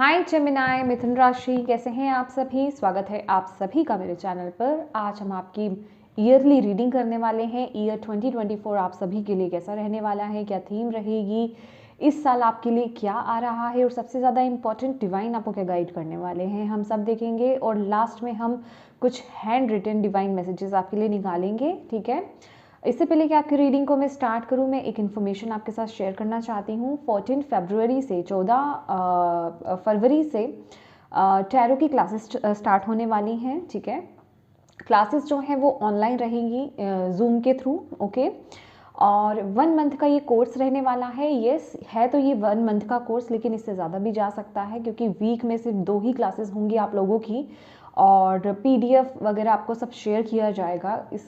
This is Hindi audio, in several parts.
हाय जेमिनाई, मिथुन राशि, कैसे हैं आप सभी। स्वागत है आप सभी का मेरे चैनल पर। आज हम आपकी ईयरली रीडिंग करने वाले हैं। ईयर 2024 आप सभी के लिए कैसा रहने वाला है, क्या थीम रहेगी, इस साल आपके लिए क्या आ रहा है और सबसे ज़्यादा इम्पॉर्टेंट डिवाइन आपको क्या गाइड करने वाले हैं, हम सब देखेंगे। और लास्ट में हम कुछ हैंड रिटन डिवाइन मैसेजेस आपके लिए निकालेंगे, ठीक है। इससे पहले कि आपकी रीडिंग को मैं स्टार्ट करूं, मैं एक इन्फॉर्मेशन आपके साथ शेयर करना चाहती हूं। 14 फरवरी से 14 फरवरी से टैरो की क्लासेस स्टार्ट होने वाली हैं, ठीक है। क्लासेस जो हैं वो ऑनलाइन रहेंगी जूम के थ्रू, ओके। और 1 मंथ का ये कोर्स रहने वाला है। यस है तो ये 1 मंथ का कोर्स, लेकिन इससे ज़्यादा भी जा सकता है क्योंकि वीक में सिर्फ 2 ही क्लासेस होंगी आप लोगों की। और पीडीएफ वगैरह आपको सब शेयर किया जाएगा इस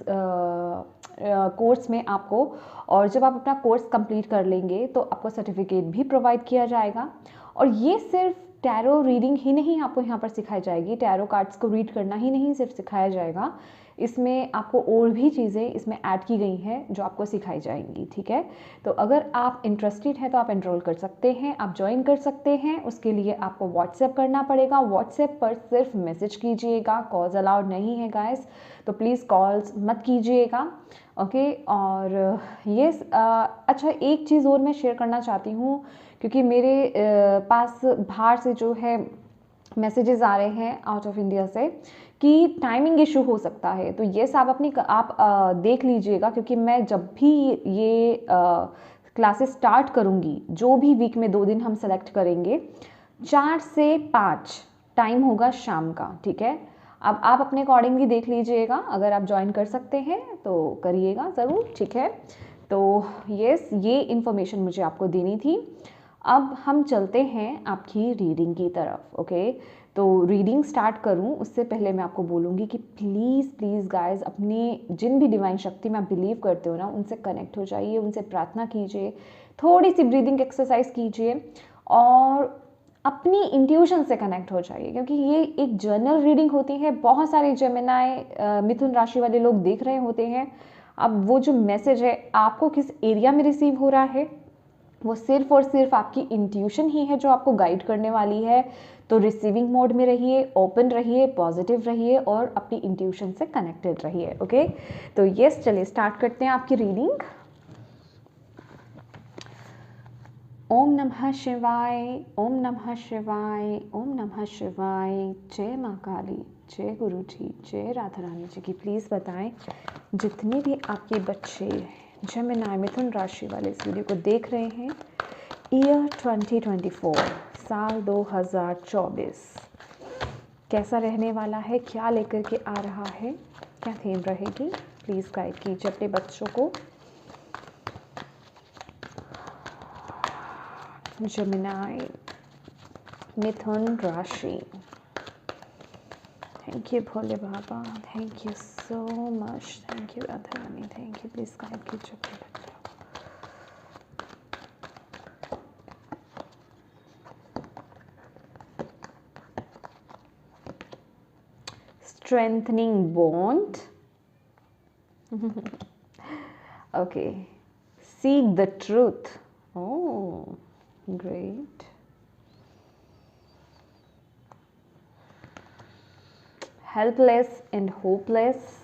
कोर्स में आपको। और जब आप अपना कोर्स कंप्लीट कर लेंगे तो आपको सर्टिफिकेट भी प्रोवाइड किया जाएगा। और ये सिर्फ टैरो रीडिंग ही नहीं आपको यहाँ पर सिखाई जाएगी, टैरो कार्ड्स को रीड करना ही नहीं सिर्फ सिखाया जाएगा, इसमें आपको और भी चीज़ें इसमें ऐड की गई हैं जो आपको सिखाई जाएंगी, ठीक है। तो अगर आप इंटरेस्टेड हैं तो आप एनरोल कर सकते हैं, आप ज्वाइन कर सकते हैं। उसके लिए आपको व्हाट्सएप करना पड़ेगा। व्हाट्सएप पर सिर्फ मैसेज कीजिएगा, कॉल्स अलाउड नहीं है गाइस, तो प्लीज़ कॉल्स मत कीजिएगा, ओके। और ये अच्छा, एक चीज़ और मैं शेयर करना चाहती हूँ क्योंकि मेरे पास बाहर से जो है मैसेजेस आ रहे हैं आउट ऑफ इंडिया से कि टाइमिंग इशू हो सकता है। तो ये सब आप देख लीजिएगा क्योंकि मैं जब भी ये क्लासेस स्टार्ट करूँगी, जो भी वीक में 2 दिन हम सेलेक्ट करेंगे, 4 से 5 टाइम होगा शाम का, ठीक है। अब आप अपने अकॉर्डिंगली देख लीजिएगा, अगर आप ज्वाइन कर सकते हैं तो करिएगा ज़रूर, ठीक है। तो ये इन्फॉर्मेशन मुझे आपको देनी थी। अब हम चलते हैं आपकी रीडिंग की तरफ, ओके। तो रीडिंग स्टार्ट करूं उससे पहले मैं आपको बोलूँगी कि प्लीज़ गाइस, अपनी जिन भी डिवाइन शक्ति में आप बिलीव करते हो ना, उनसे कनेक्ट हो जाइए, उनसे प्रार्थना कीजिए, थोड़ी सी ब्रीदिंग एक्सरसाइज कीजिए और अपनी इंट्यूशन से कनेक्ट हो जाइए क्योंकि ये एक जर्नल रीडिंग होती है। बहुत सारे जेमिनाई मिथुन राशि वाले लोग देख रहे होते हैं। अब वो जो मैसेज है आपको किस एरिया में रिसीव हो रहा है, वो सिर्फ और सिर्फ आपकी इंट्यूशन ही है जो आपको गाइड करने वाली है। तो रिसीविंग मोड में रहिए, ओपन रहिए, पॉजिटिव रहिए और अपनी इंट्यूशन से कनेक्टेड रहिए, ओके। तो यस, चलिए स्टार्ट करते हैं आपकी रीडिंग। ओम नमः शिवाय, ओम नमः शिवाय, ओम नमः शिवाय। जय माँ काली, जय गुरु जी, जय राधा रानी जी की। प्लीज़ बताएं जितने भी आपके बच्चे जेमिनी मिथुन राशि वाले इस वीडियो को देख रहे हैं, ईयर 2024 साल 2024 कैसा रहने वाला है, क्या लेकर के आ रहा है, क्या थीम रहेगी, प्लीज़ गाइड कीजिए अपने बच्चों को। जेमिनी मिथुन राशि, thank you Bhole Baba, thank you so much, thank you Radha Rani, thank you. Please guide कीजिए अपने बच्चों। Strengthening bond. Okay. Seek the truth. Oh, great. Helpless and hopeless.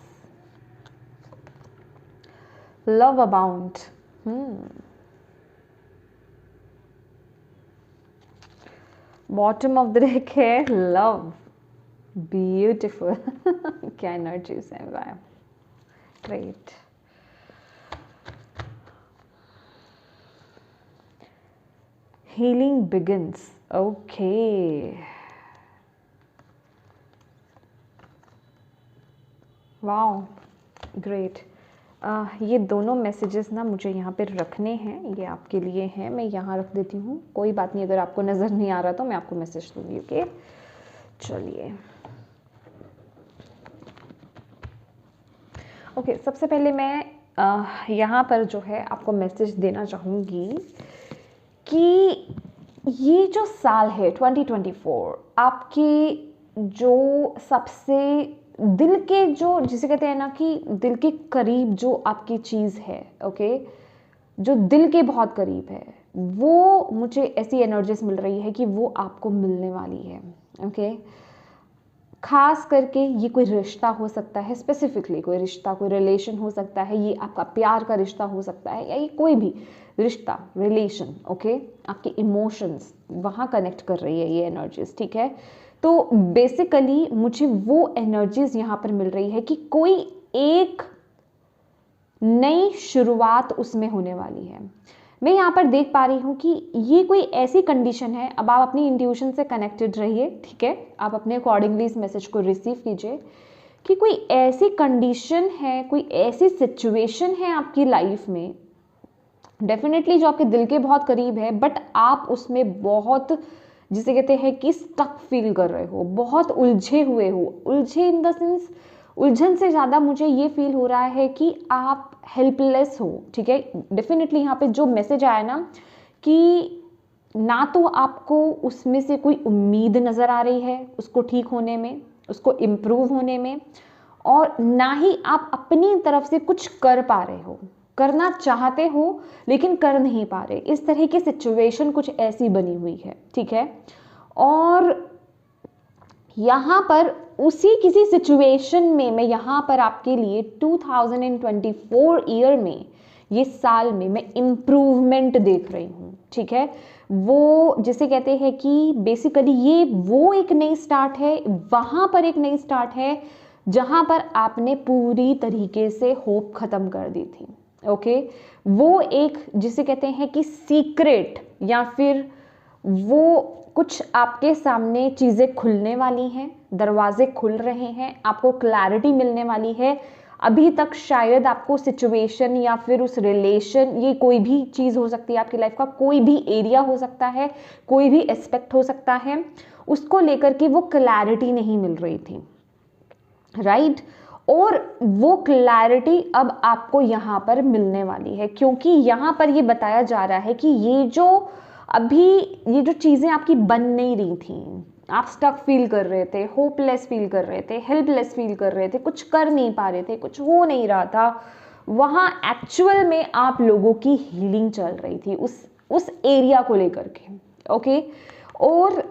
Love abound. Bottom of the deck है love. Beautiful. क्या एनर्जीज हैं, वाह, great. Healing begins, okay. Wow, great. ये दोनों मैसेजेस ना मुझे यहाँ पे रखने हैं, ये आपके लिए हैं, मैं यहाँ रख देती हूँ। कोई बात नहीं, अगर आपको नज़र नहीं आ रहा तो मैं आपको मैसेज दूँगी, ओके। चलिए, ओके। सबसे पहले मैं यहाँ पर जो है आपको मैसेज देना चाहूँगी कि ये जो साल है 2024 आपके जो सबसे दिल के, जो जिसे कहते हैं ना कि दिल के करीब जो आपकी चीज़ है, ओके, जो दिल के बहुत करीब है, वो मुझे ऐसी एनर्जीज मिल रही है कि वो आपको मिलने वाली है। ओके, खास करके ये कोई रिश्ता हो सकता है, स्पेसिफिकली कोई रिश्ता, कोई रिलेशन हो सकता है, ये आपका प्यार का रिश्ता हो सकता है, या ये कोई भी रिश्ता, रिलेशन। ओके, आपके इमोशंस वहाँ कनेक्ट कर रही है ये एनर्जीज, ठीक है। तो बेसिकली मुझे वो एनर्जीज यहाँ पर मिल रही है कि कोई एक नई शुरुआत उसमें होने वाली है। मैं यहाँ पर देख पा रही हूँ कि ये कोई ऐसी कंडीशन है, अब आप अपनी इंट्यूशन से कनेक्टेड रहिए, ठीक है, आप अपने अकॉर्डिंगली इस मैसेज को रिसीव कीजिए कि कोई ऐसी कंडीशन है, कोई ऐसी सिचुएशन है आपकी लाइफ में, डेफिनेटली जो आपके दिल के बहुत करीब है, बट आप उसमें बहुत, जिसे कहते हैं कि स्टक फील कर रहे हो, बहुत उलझे हुए हो। उलझे इन द सेंस, उलझन से ज़्यादा मुझे ये फील हो रहा है कि आप हेल्पलेस हो, ठीक है। डेफिनेटली यहाँ पे जो मैसेज आया ना, कि ना तो आपको उसमें से कोई उम्मीद नज़र आ रही है उसको ठीक होने में, उसको इम्प्रूव होने में, और ना ही आप अपनी तरफ से कुछ कर पा रहे हो। करना चाहते हो लेकिन कर नहीं पा रहे, इस तरह की सिचुएशन कुछ ऐसी बनी हुई है, ठीक है। और यहाँ पर उसी किसी सिचुएशन में मैं यहाँ पर आपके लिए 2024 ईयर में, ये साल में मैं इम्प्रूवमेंट देख रही हूँ, ठीक है। वो जिसे कहते हैं कि बेसिकली ये वो एक नई स्टार्ट है, वहाँ पर एक नई स्टार्ट है जहाँ पर आपने पूरी तरीके से होप खत्म कर दी थी। ओके, वो एक जिसे कहते हैं कि सीक्रेट, या फिर वो कुछ आपके सामने चीज़ें खुलने वाली हैं, दरवाजे खुल रहे हैं, आपको क्लैरिटी मिलने वाली है। अभी तक शायद आपको सिचुएशन या फिर उस रिलेशन, ये कोई भी चीज़ हो सकती है आपकी लाइफ का, कोई भी एरिया हो सकता है, कोई भी एस्पेक्ट हो सकता है, उसको लेकर के वो क्लैरिटी नहीं मिल रही थी, राइट। और वो क्लैरिटी अब आपको यहाँ पर मिलने वाली है, क्योंकि यहाँ पर ये बताया जा रहा है कि ये जो चीज़ें आपकी बन नहीं रही थी, आप स्टक फील कर रहे थे, होपलेस फील कर रहे थे, हेल्पलेस फील कर रहे थे, कुछ कर नहीं पा रहे थे, कुछ हो नहीं रहा था, वहाँ एक्चुअल में आप लोगों की हीलिंग चल रही थी उस एरिया को लेकर के। ओके, और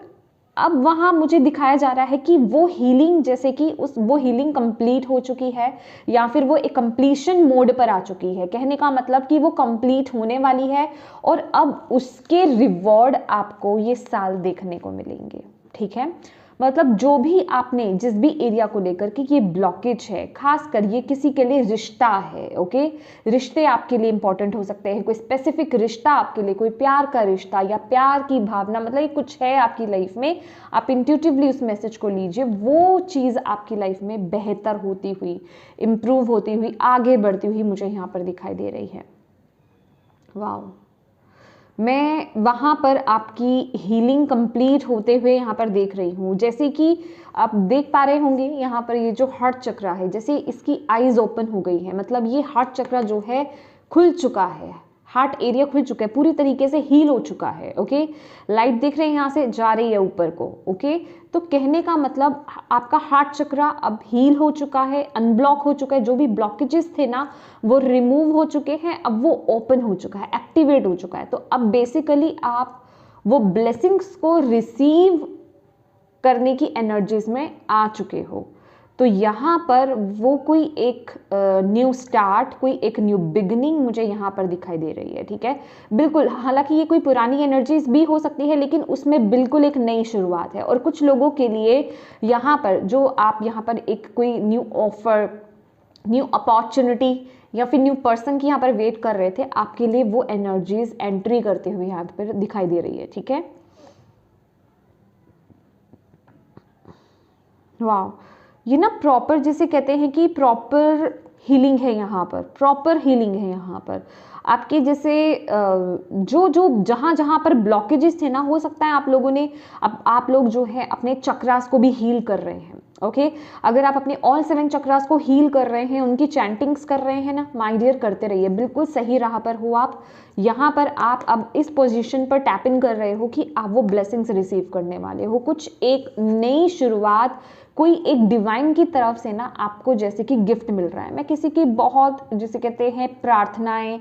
अब वहाँ मुझे दिखाया जा रहा है कि वो हीलिंग, जैसे कि वो हीलिंग कंप्लीट हो चुकी है, या फिर वो एक कंप्लीशन मोड पर आ चुकी है। कहने का मतलब कि वो कंप्लीट होने वाली है, और अब उसके रिवॉर्ड आपको ये साल देखने को मिलेंगे, ठीक है। मतलब जो भी आपने जिस भी एरिया को लेकर के ये ब्लॉकेज है, खासकर ये किसी के लिए रिश्ता है। ओके, रिश्ते आपके लिए इंपॉर्टेंट हो सकते हैं, कोई स्पेसिफिक रिश्ता आपके लिए, कोई प्यार का रिश्ता या प्यार की भावना, मतलब ये कुछ है आपकी लाइफ में, आप इंट्यूटिवली उस मैसेज को लीजिए। वो चीज़ आपकी लाइफ में बेहतर होती हुई, इम्प्रूव होती हुई, आगे बढ़ती हुई मुझे यहाँ पर दिखाई दे रही है। वाह, मैं वहाँ पर आपकी हीलिंग कंप्लीट होते हुए यहाँ पर देख रही हूँ। जैसे कि आप देख पा रहे होंगे यहाँ पर ये जो हार्ट चक्रा है, जैसे इसकी आईज ओपन हो गई है, मतलब ये हार्ट चक्रा जो है खुल चुका है, हार्ट एरिया खुल चुका है, पूरी तरीके से हील हो चुका है। ओके, लाइट देख रहे हैं यहाँ से जा रही है ऊपर को। ओके, तो कहने का मतलब आपका हार्ट चक्रा अब हील हो चुका है, अनब्लॉक हो चुका है, जो भी ब्लॉकेजेस थे ना वो रिमूव हो चुके हैं, अब वो ओपन हो चुका है, एक्टिवेट हो चुका है। तो अब बेसिकली आप वो ब्लेसिंग्स को रिसीव करने की एनर्जीज में आ चुके हो। तो यहाँ पर वो कोई एक न्यू स्टार्ट, कोई एक न्यू बिगनिंग मुझे यहाँ पर दिखाई दे रही है, ठीक है। बिल्कुल, हालांकि ये कोई पुरानी एनर्जीज भी हो सकती है, लेकिन उसमें बिल्कुल एक नई शुरुआत है। और कुछ लोगों के लिए यहाँ पर जो आप यहाँ पर एक कोई न्यू ऑफर, न्यू अपॉर्चुनिटी या फिर न्यू पर्सन की यहाँ पर वेट कर रहे थे, आपके लिए वो एनर्जीज एंट्री करते हुए यहाँ पर दिखाई दे रही है, ठीक है। वाह, ये ना प्रॉपर जिसे कहते हैं कि प्रॉपर हीलिंग है यहाँ पर, प्रॉपर हीलिंग है यहाँ पर आपके। जैसे जो जहाँ जहाँ पर ब्लॉकेजेस थे ना, हो सकता है आप लोगों ने, अब आप लोग जो है अपने चक्रास को भी हील कर रहे हैं। ओके, अगर आप अपने ऑल 7 चक्रास को हील कर रहे हैं, उनकी चैंटिंग्स कर रहे हैं ना, माय डियर करते रहिए, बिल्कुल सही राह पर हो आप। यहाँ पर आप अब इस पोजीशन पर टैप इन कर रहे हो कि आप वो ब्लेसिंग्स रिसीव करने वाले हो, कुछ एक नई शुरुआत, कोई एक डिवाइन की तरफ से ना आपको जैसे कि गिफ्ट मिल रहा है। मैं किसी की बहुत जिसे कहते हैं प्रार्थनाएं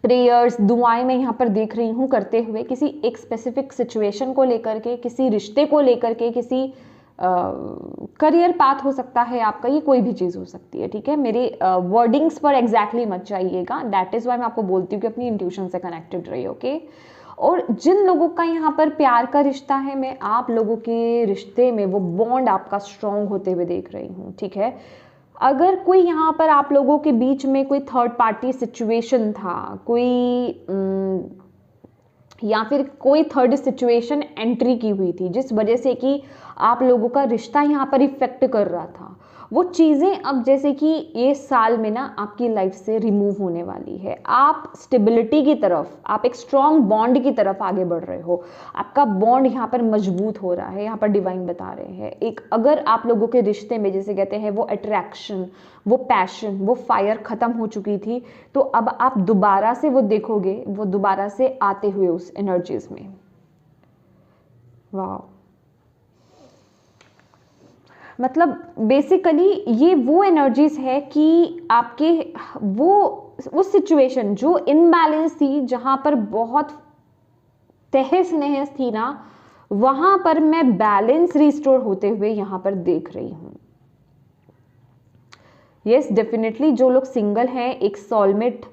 प्रेयर्स, दुआएं मैं यहाँ पर देख रही हूँ करते हुए, किसी एक स्पेसिफिक सिचुएशन को लेकर के, किसी रिश्ते को लेकर के, किसी करियर पाथ हो सकता है आपका, ये कोई भी चीज़ हो सकती है, ठीक है। मेरे वर्डिंग्स पर एग्जैक्टली मत जाइएगा, दैट इज़ वाई मैं आपको बोलती हूँ कि अपनी इंट्यूशन से कनेक्टेड रहिए, ओके। और जिन लोगों का यहाँ पर प्यार का रिश्ता है, मैं आप लोगों के रिश्ते में वो बॉन्ड आपका स्ट्रॉन्ग होते हुए देख रही हूँ, ठीक है। अगर कोई यहाँ पर आप लोगों के बीच में कोई थर्ड पार्टी सिचुएशन था, कोई या फिर कोई थर्ड सिचुएशन एंट्री की हुई थी जिस वजह से कि आप लोगों का रिश्ता यहाँ पर इफेक्ट कर रहा था, वो चीज़ें अब जैसे कि ये साल में ना आपकी लाइफ से रिमूव होने वाली है। आप स्टेबिलिटी की तरफ, आप एक स्ट्रॉन्ग बॉन्ड की तरफ आगे बढ़ रहे हो, आपका बॉन्ड यहाँ पर मजबूत हो रहा है, यहाँ पर डिवाइन बता रहे हैं। एक अगर आप लोगों के रिश्ते में जैसे कहते हैं वो अट्रैक्शन, वो पैशन, वो फायर ख़त्म हो चुकी थी, तो अब आप दोबारा से वो देखोगे, वो दोबारा से आते हुए उस एनर्जीज में। वाह, मतलब बेसिकली ये वो एनर्जीज है कि आपके वो उस सिचुएशन जो इनबैलेंस थी, जहां पर बहुत तहस नहस थी ना, वहां पर मैं बैलेंस रिस्टोर होते हुए यहां पर देख रही हूं। यस, डेफिनेटली जो लोग सिंगल हैं, एक सोलमेट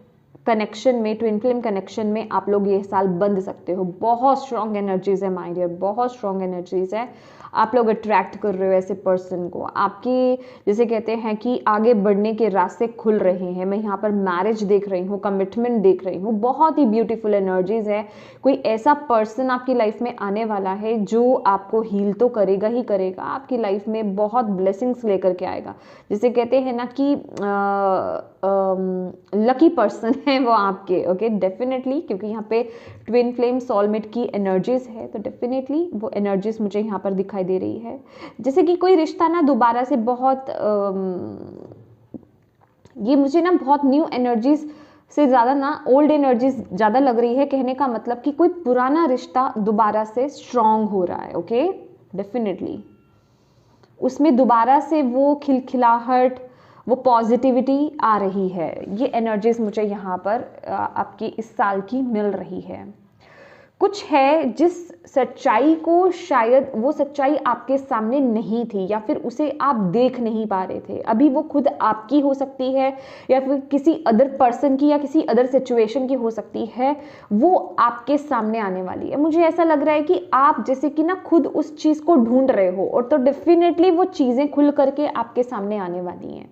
कनेक्शन में, ट्विन फ्लेम कनेक्शन में आप लोग ये साल बंध सकते हो। बहुत स्ट्रॉन्ग एनर्जीज है माय डियर, बहुत स्ट्रॉन्ग एनर्जीज है। आप लोग अट्रैक्ट कर रहे हो ऐसे पर्सन को, आपकी जैसे कहते हैं कि आगे बढ़ने के रास्ते खुल रहे हैं। मैं यहाँ पर मैरिज देख रही हूँ, कमिटमेंट देख रही हूँ, बहुत ही ब्यूटीफुल एनर्जीज है। कोई ऐसा पर्सन आपकी लाइफ में आने वाला है जो आपको हील तो करेगा ही करेगा, आपकी लाइफ में बहुत ब्लेसिंग्स लेकर के आएगा। जैसे कहते हैं ना कि लकी पर्सन है वो आपके, ओके, डेफिनेटली, क्योंकि यहाँ पे ट्विन फ्लेम सोलमेट की एनर्जीज है, तो डेफिनेटली वो एनर्जीज मुझे यहाँ पर दिखाई दे रही है। जैसे कि कोई रिश्ता ना दोबारा से बहुत ये मुझे ना बहुत न्यू एनर्जीज से ज़्यादा ना ओल्ड एनर्जीज ज़्यादा लग रही है। कहने का मतलब कि कोई पुराना रिश्ता दोबारा से स्ट्रॉन्ग हो रहा है, ओके, डेफिनेटली उसमें दोबारा से वो खिलखिलाहट, वो पॉजिटिविटी आ रही है। ये एनर्जीज मुझे यहाँ पर आपकी इस साल की मिल रही है। कुछ है जिस सच्चाई को शायद वो सच्चाई आपके सामने नहीं थी, या फिर उसे आप देख नहीं पा रहे थे, अभी वो खुद आपकी हो सकती है, या फिर किसी अदर पर्सन की, या किसी अदर सिचुएशन की हो सकती है, वो आपके सामने आने वाली है। मुझे ऐसा लग रहा है कि आप जैसे कि ना खुद उस चीज़ को ढूंढ रहे हो, और तो डेफिनेटली वो चीज़ें खुल करके आपके सामने आने वाली हैं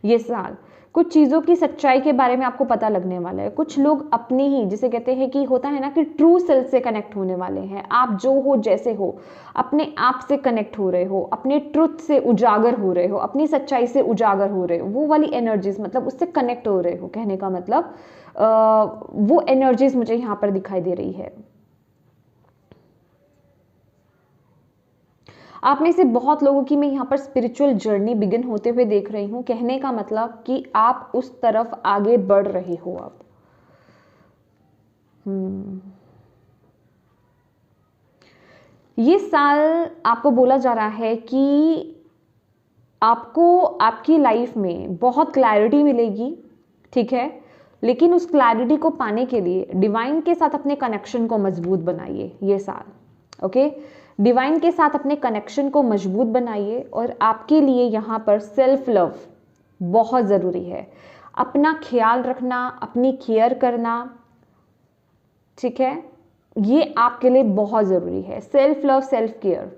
ये साल। कुछ चीज़ों की सच्चाई के बारे में आपको पता लगने वाला है। कुछ लोग अपनी ही, जिसे कहते हैं कि होता है ना कि ट्रू सेल्फ से कनेक्ट होने वाले हैं। आप जो हो, जैसे हो, अपने आप से कनेक्ट हो रहे हो, अपने ट्रुथ से उजागर हो रहे हो, अपनी सच्चाई से उजागर हो रहे हो, वो वाली एनर्जीज, मतलब उससे कनेक्ट हो रहे हो। कहने का मतलब वो एनर्जीज मुझे यहाँ पर दिखाई दे रही है। आप में से बहुत लोगों की मैं यहाँ पर स्पिरिचुअल जर्नी बिगिन होते हुए देख रही हूँ। कहने का मतलब कि आप उस तरफ आगे बढ़ रहे हो अब। ये साल आपको बोला जा रहा है कि आपको आपकी लाइफ में बहुत क्लैरिटी मिलेगी, ठीक है, लेकिन उस क्लैरिटी को पाने के लिए डिवाइन के साथ अपने कनेक्शन को मजबूत बनाइए ये साल, ओके। डिवाइन के साथ अपने कनेक्शन को मजबूत बनाइए, और आपके लिए यहाँ पर सेल्फ लव बहुत ज़रूरी है। अपना ख्याल रखना, अपनी केयर करना, ठीक है, ये आपके लिए बहुत ज़रूरी है। सेल्फ लव, सेल्फ केयर,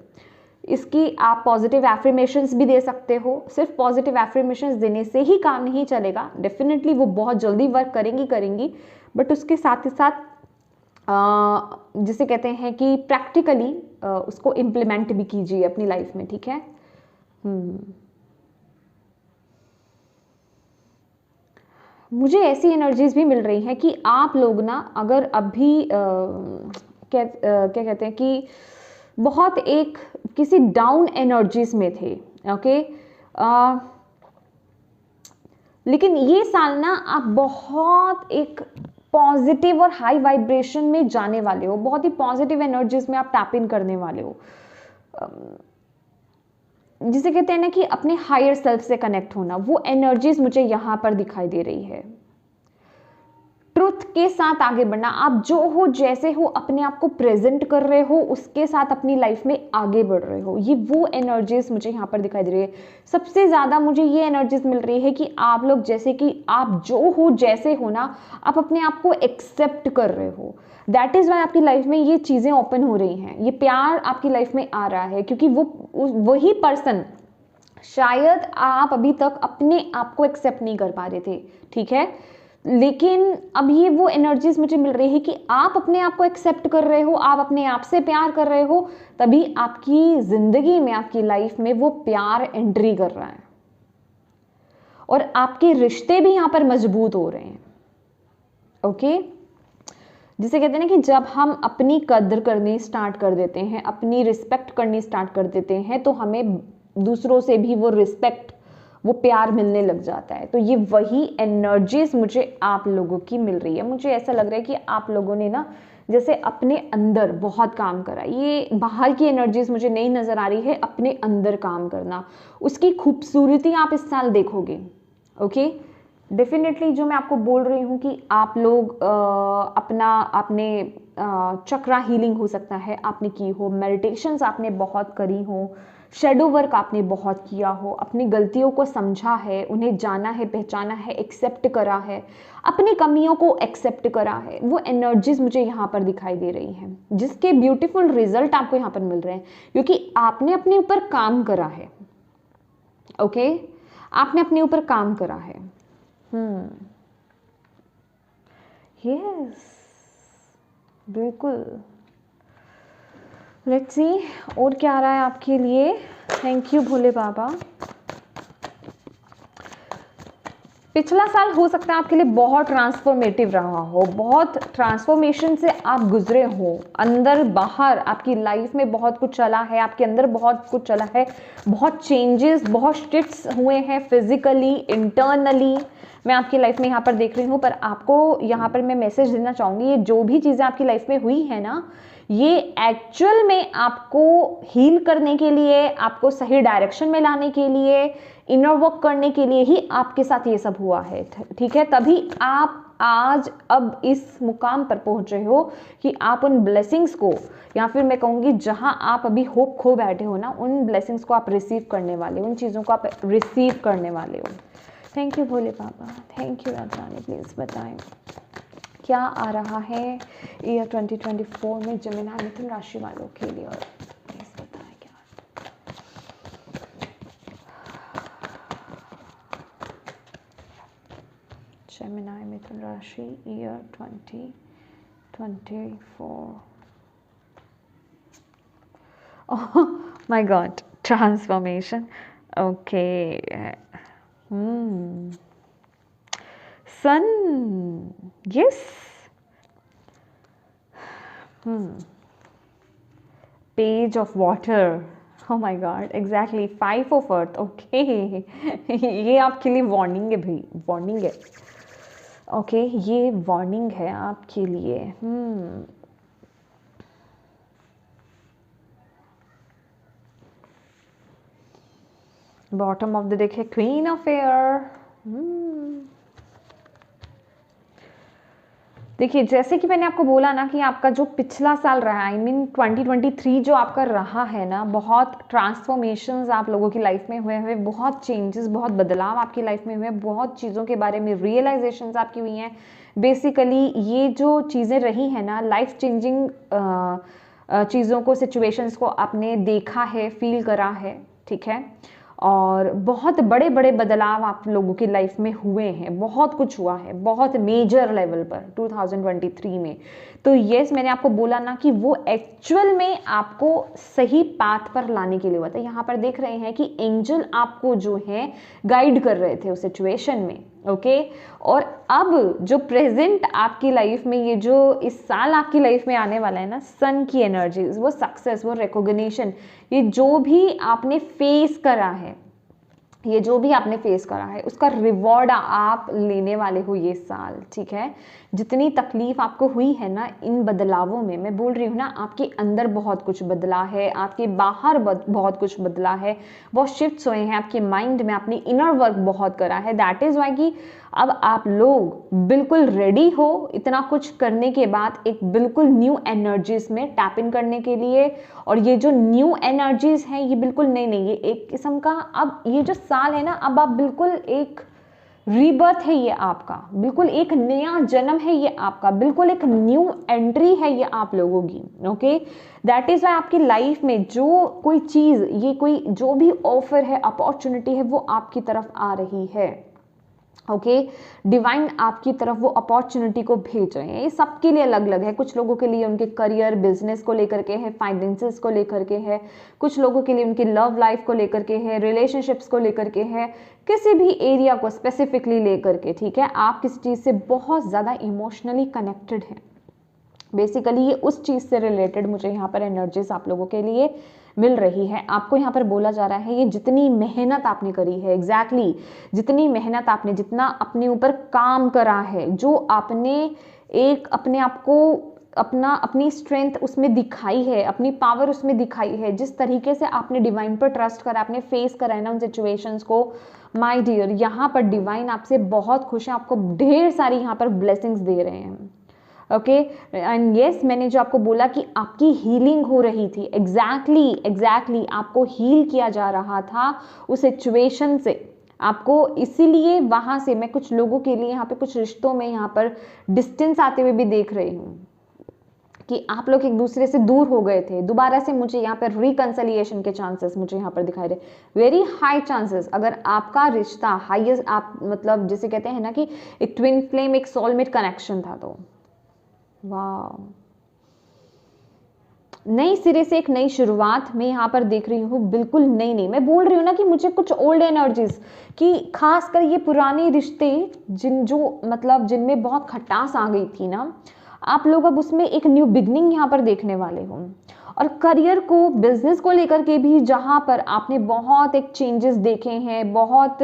इसकी आप पॉजिटिव एफर्मेशंस भी दे सकते हो। सिर्फ पॉजिटिव एफर्मेशंस देने से ही काम नहीं चलेगा, डेफिनेटली वो बहुत जल्दी वर्क करेंगी, बट उसके साथ ही साथ जिसे कहते हैं कि प्रैक्टिकली उसको इम्प्लीमेंट भी कीजिए अपनी लाइफ में, ठीक है। मुझे ऐसी एनर्जीज भी मिल रही हैं कि आप लोग ना अगर अभी क्या कहते हैं कि बहुत एक किसी डाउन एनर्जीज में थे, ओके, लेकिन ये साल ना आप बहुत एक पॉजिटिव और हाई वाइब्रेशन में जाने वाले हो। बहुत ही पॉजिटिव एनर्जीज में आप टैप इन करने वाले हो, जिसे कहते हैं ना कि अपने हायर सेल्फ से कनेक्ट होना। वो एनर्जीज मुझे यहाँ पर दिखाई दे रही है। ट्रू ट्रुथ के साथ आगे बढ़ना, आप जो हो जैसे हो अपने आप को प्रेजेंट कर रहे हो, उसके साथ अपनी लाइफ में आगे बढ़ रहे हो, ये वो एनर्जीज मुझे यहाँ पर दिखाई दे रही है। सबसे ज़्यादा मुझे ये एनर्जीज मिल रही है कि आप लोग जैसे कि आप जो हो जैसे हो ना, आप अपने आप को एक्सेप्ट कर रहे हो। दैट इज़ वाई आपकी लाइफ में ये चीज़ें ओपन हो रही हैं, ये प्यार आपकी लाइफ में आ रहा है, क्योंकि वही पर्सन, शायद आप अभी तक अपने आप को एक्सेप्ट नहीं कर पा रहे थे, ठीक है, लेकिन अब ये वो एनर्जीज मुझे मिल रही है कि आप अपने आप को एक्सेप्ट कर रहे हो, आप अपने आप से प्यार कर रहे हो, तभी आपकी जिंदगी में, आपकी लाइफ में वो प्यार एंट्री कर रहा है और आपके रिश्ते भी यहां पर मजबूत हो रहे हैं। ओके, जिसे कहते हैं ना कि जब हम अपनी कदर करनी स्टार्ट कर देते हैं, अपनी रिस्पेक्ट करनी स्टार्ट कर देते हैं, तो हमें दूसरों से भी वो रिस्पेक्ट, वो प्यार मिलने लग जाता है। तो ये वही एनर्जीज मुझे आप लोगों की मिल रही है। मुझे ऐसा लग रहा है कि आप लोगों ने ना जैसे अपने अंदर बहुत काम करा, ये बाहर की एनर्जीज मुझे नहीं नजर आ रही है, अपने अंदर काम करना, उसकी खूबसूरती आप इस साल देखोगे। ओके, डेफिनेटली जो मैं आपको बोल रही हूँ कि आप लोग आपने चक्रा हीलिंग हो सकता है आपने की हो, मेडिटेशंस आपने बहुत करी हो, शेडो वर्क आपने बहुत किया हो, अपनी गलतियों को समझा है, उन्हें जाना है, पहचाना है, एक्सेप्ट करा है, अपनी कमियों को एक्सेप्ट करा है, वो एनर्जीज मुझे यहाँ पर दिखाई दे रही हैं, जिसके ब्यूटीफुल रिजल्ट आपको यहाँ पर मिल रहे हैं, क्योंकि आपने अपने ऊपर काम करा है। ओके, आपने अपने ऊपर काम करा है। यस, बिल्कुल। लेट्स सी और क्या आ रहा है आपके लिए। थैंक यू भोले बाबा। पिछला साल हो सकता है आपके लिए बहुत ट्रांसफॉर्मेटिव रहा हो, बहुत ट्रांसफॉर्मेशन से आप गुजरे हो, अंदर बाहर आपकी लाइफ में बहुत कुछ चला है, आपके अंदर बहुत कुछ चला है, बहुत चेंजेस, बहुत शिफ्ट्स हुए हैं, फिजिकली, इंटरनली। मैं आपकी लाइफ में यहाँ पर देख रही हूँ, पर आपको यहाँ पर मैं मैसेज देना चाहूँगी, ये जो भी चीज़ें आपकी लाइफ में हुई है ना, ये एक्चुअल में आपको हील करने के लिए, आपको सही डायरेक्शन में लाने के लिए, इनर वर्क करने के लिए ही आपके साथ ये सब हुआ है, ठीक है। तभी आप आज अब इस मुकाम पर पहुंच रहे हो कि आप उन ब्लेसिंग्स को, या फिर मैं कहूँगी जहां आप अभी होप खो बैठे हो ना, उन ब्लेसिंग्स को आप रिसीव करने वाले हो, उन चीज़ों को आप रिसीव करने वाले हो। Thank you Bhole Baba, thank you Rajani. Please बताएं क्या आ रहा है ईयर 2024 में जेमिनी मिथुन राशि वालों के लिए, और प्लीज बताएं क्या। जेमिनी मिथुन राशि year 2024। Oh my God, transformation. Okay, Sun, yes. Page of water. Oh my God, exactly. 5 of earth. Okay. ये आपके लिए वार्निंग है भाई, वार्निंग है। ओके, ये वार्निंग है आपके लिए। बॉटम ऑफ द डेक है क्वीन ऑफ एयर। देखिए, जैसे कि मैंने आपको बोला ना कि आपका जो पिछला साल रहा, आई मीन 2023 जो आपका रहा है ना, बहुत ट्रांसफॉर्मेशंस आप लोगों की लाइफ में हुए, बहुत चेंजेस, बहुत बदलाव आपकी लाइफ में हुए, बहुत चीज़ों के बारे में रियलाइजेशंस आपकी हुई हैं। बेसिकली ये जो चीज़ें रही हैं ना, लाइफ चेंजिंग चीज़ों को, सिचुएशंस को आपने देखा है, फील करा है, ठीक है, और बहुत बड़े बड़े बदलाव आप लोगों की लाइफ में हुए हैं, बहुत कुछ हुआ है, बहुत मेजर लेवल पर 2023 में। तो यस, मैंने आपको बोला ना कि वो एक्चुअल में आपको सही पाथ पर लाने के लिए हुआ था। यहाँ पर देख रहे हैं कि एंजल आपको जो है गाइड कर रहे थे उस सिचुएशन में। ओके, और अब जो प्रेजेंट आपकी लाइफ में, ये जो इस साल आपकी लाइफ में आने वाला है ना, सन की एनर्जीज, वो सक्सेस, वो रिकॉग्निशन, ये जो भी आपने फेस करा है, ये जो भी आपने फेस करा है, उसका रिवॉर्ड आप लेने वाले हो ये साल, ठीक है। जितनी तकलीफ आपको हुई है ना इन बदलावों में, मैं बोल रही हूँ ना, आपके अंदर बहुत कुछ बदला है, आपके बाहर बहुत कुछ बदला है, बहुत शिफ्ट्स हुए हैं आपके माइंड में, आपने इनर वर्क बहुत करा है। दैट इज़ वाई कि अब आप लोग बिल्कुल रेडी हो इतना कुछ करने के बाद एक बिल्कुल न्यू एनर्जीज में टैप इन करने के लिए। और ये जो न्यू एनर्जीज हैं ये बिल्कुल नई नहीं, ये एक किस्म का, अब ये जो साल है ना, अब आप बिल्कुल एक रीबर्थ है, ये आपका बिल्कुल एक नया जन्म है, ये आपका बिल्कुल एक न्यू एंट्री है ये आप लोगों की। ओके, दैट इज वाई आपकी लाइफ में जो कोई चीज, ये कोई जो भी ऑफर है, अपॉर्चुनिटी है, वो आपकी तरफ आ रही है। ओके, डिवाइन आपकी तरफ वो अपॉर्चुनिटी को भेज रहे हैं। ये सबके लिए अलग अलग है, कुछ लोगों के लिए उनके करियर बिजनेस को लेकर के है, फाइनेंसेस को लेकर के है, कुछ लोगों के लिए उनकी लव लाइफ को लेकर के है, रिलेशनशिप्स को लेकर के है, किसी भी एरिया को स्पेसिफिकली लेकर के। ठीक है, आप किसी चीज से बहुत ज्यादा इमोशनली कनेक्टेड हैं, बेसिकली ये उस चीज से रिलेटेड मुझे यहाँ पर एनर्जीज आप लोगों के लिए मिल रही है। आपको यहाँ पर बोला जा रहा है ये जितनी मेहनत आपने करी है, एग्जैक्टली जितनी मेहनत आपने, जितना अपने ऊपर काम करा है, जो आपने एक अपने आप को अपनी स्ट्रेंथ उसमें दिखाई है, अपनी पावर उसमें दिखाई है, जिस तरीके से आपने डिवाइन पर ट्रस्ट करा, आपने फेस करा है ना उन सिचुएशंस को, माय डियर, यहाँ पर डिवाइन आपसे बहुत खुश है, आपको ढेर सारी यहाँ पर ब्लेसिंग्स दे रहे हैं। ओके, एंड यस, मैंने जो आपको बोला कि आपकी हीलिंग हो रही थी, एग्जैक्टली आपको हील किया जा रहा था उस सिचुएशन से, आपको इसीलिए वहां से मैं कुछ लोगों के लिए यहाँ पे कुछ रिश्तों में यहाँ पर डिस्टेंस आते हुए भी देख रही हूँ कि आप लोग एक दूसरे से दूर हो गए थे, दोबारा से मुझे यहाँ पर रिकंसिलिएशन के चांसेस मुझे यहाँ पर दिखाई दे, वेरी हाई चांसेस। अगर आपका रिश्ता हाईएस्ट, आप मतलब जिसे कहते हैं ना कि एक ट्विन फ्लेम, एक सोलमेट कनेक्शन था, तो वाह, नई सिरे से एक नई शुरुआत मैं यहाँ पर देख रही हूँ, बिल्कुल नई नहीं। मैं बोल रही हूँ ना कि मुझे कुछ ओल्ड एनर्जीज कि खासकर ये पुराने रिश्ते जिनमें बहुत खटास आ गई थी ना, आप लोग अब उसमें एक न्यू बिगनिंग यहाँ पर देखने वाले हो। और करियर को, बिजनेस को लेकर के भी जहाँ पर आपने बहुत एक चेंजेस देखे हैं, बहुत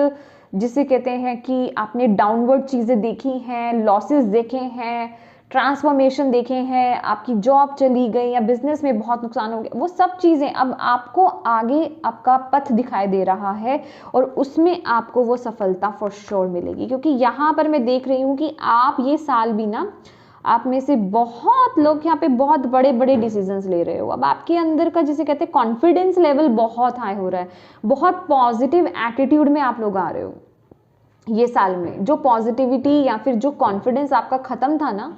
जिसे कहते हैं कि आपने डाउनवर्ड चीज़ें देखी हैं, लॉसेस देखे हैं, ट्रांसफॉर्मेशन देखे हैं, आपकी जॉब चली गई या बिजनेस में बहुत नुकसान हो गया, वो सब चीज़ें अब आपको आगे आपका पथ दिखाई दे रहा है और उसमें आपको वो सफलता फॉर श्योर मिलेगी। क्योंकि यहाँ पर मैं देख रही हूँ कि आप ये साल भी ना, आप में से बहुत लोग यहाँ पे बहुत बड़े बड़े डिसीजंस ले रहे हो। अब आपके अंदर का जिसे कहते हैं कॉन्फिडेंस लेवल बहुत हाई हो रहा है, बहुत पॉजिटिव एटीट्यूड में आप लोग आ रहे हो ये साल में। जो पॉजिटिविटी या फिर जो कॉन्फिडेंस आपका खत्म था ना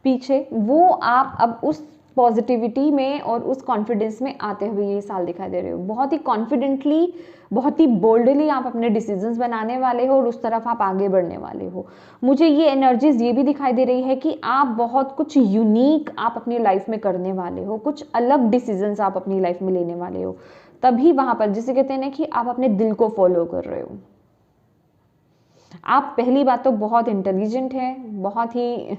पीछे, वो आप अब उस पॉजिटिविटी में और उस कॉन्फिडेंस में आते हुए ये साल दिखाई दे रहे हो। बहुत ही कॉन्फिडेंटली, बहुत ही बोल्डली आप अपने डिसीजंस बनाने वाले हो और उस तरफ आप आगे बढ़ने वाले हो। मुझे ये एनर्जीज ये भी दिखाई दे रही है कि आप बहुत कुछ यूनिक आप अपनी लाइफ में करने वाले हो, कुछ अलग डिसीजंस आप अपनी लाइफ में लेने वाले हो। तभी वहां पर जिसे कहते हैं ना कि आप अपने दिल को फॉलो कर रहे हो। आप पहली बात तो बहुत इंटेलिजेंट हैं, बहुत ही